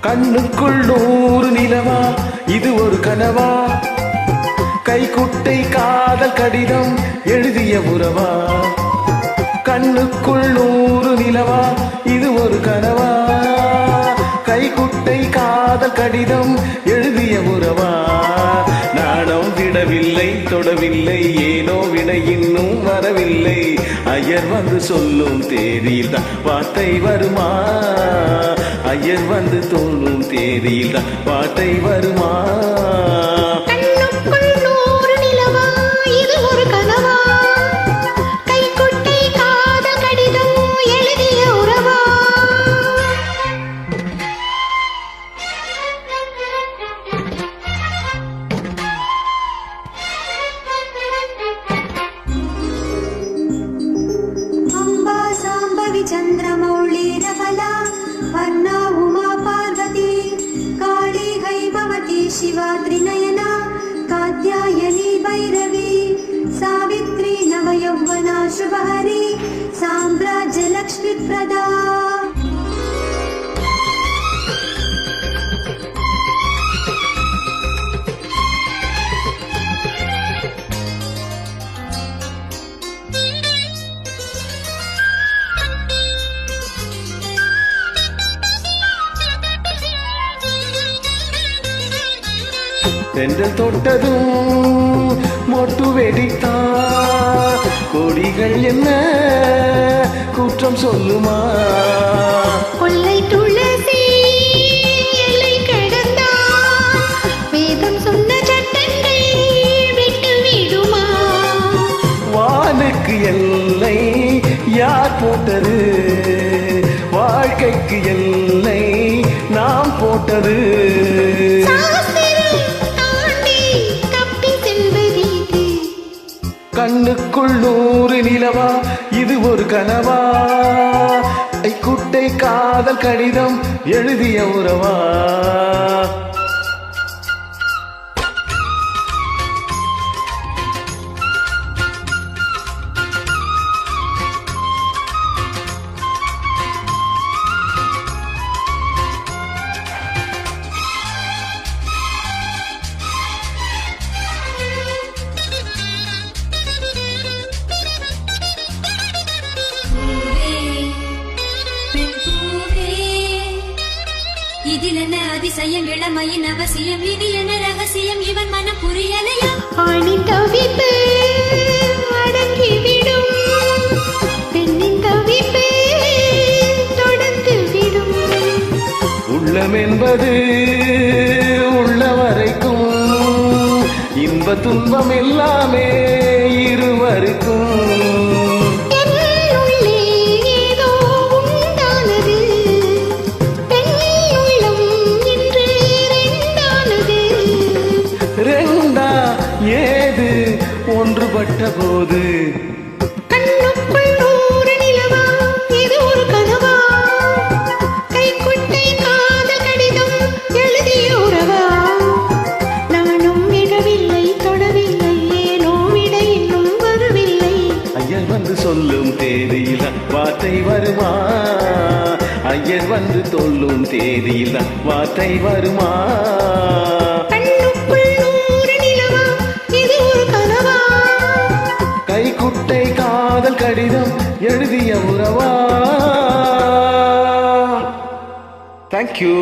கண்ணுக்குள் 100 நிலவா இது ஒரு கனவா கைக்குட்டை காதல் கடிதம் எழுதிய உறவா கண்ணுக்குள் 100 நிலவா இது ஒரு கனவா கைக்குட்டை காதல் கடிதம் எழுதிய உறவா நாணம் விடவில்லை தொடவில்லை ஏனோ விடை இன்னும் வரவில்லை ஐயர் வந்து சொல்லும் தேதியில் தான் வார்த்தை வருமா ஐயர் வந்து சொல்லும் தேதியில் தான் வார்த்தை வருமா चंद्रमौळीरबला वर्णा उमा पार्वती काली हैमवती शिवा त्रिनयना कात्यायनी भैरवी सावित्री नवयौवना शुभहरी साम्राज्य लक्ष्मीप्रदा தென்றல் தொட்டதும் மொட்டு வெடித்தா கொடிகள் என்ன குற்றம் சொல்லுமா கொள்ளை துளசி எல்லை கடந்தா வேதம் சொன்ன சட்டங்கள் விட்டு விடுமா வானுக்கு எல்லை யார் போட்டது வாழ்க்கைக்கு எல்லை நாம் போட்டது கண்ணுக்குள் 100 நிலவா இது ஒரு கனவா கைக்குட்டை காதல் கடிதம் எழுதிய உறவா இதிலென்ன அதிசயம் இளமையின் அவசியம் இது என்ன ரகசியம் இவன் மனம் புரியலையா ஆணின் தவிப்பு அடங்கிவிடும் பெண்ணின் தவிப்பு தொடர்ந்து விடும் உள்ளம் என்பது உள்ள வரைக்கும் இன்ப துன்பம் எல்லாமே இருவருக்கும் ஏது ஒன்றுபட்ட போது கண்ணுக்குள் 100 நிலவா இது ஒரு கனவா கைக்குட்டை காதல் கடிதம் எழுதிய உறவா நானும் விடவில்லை தொடவில்லை ஏனோ விடை இன்னும் வரவில்லை ஐயர் வந்து சொல்லும் தேதியில் வார்த்தை வருமா ஐயர் வந்து சொல்லும் தேதியில் வார்த்தை வருமா கைக்குட்டை காதல் கடிதம் எழுதிய உறவா. Thank you.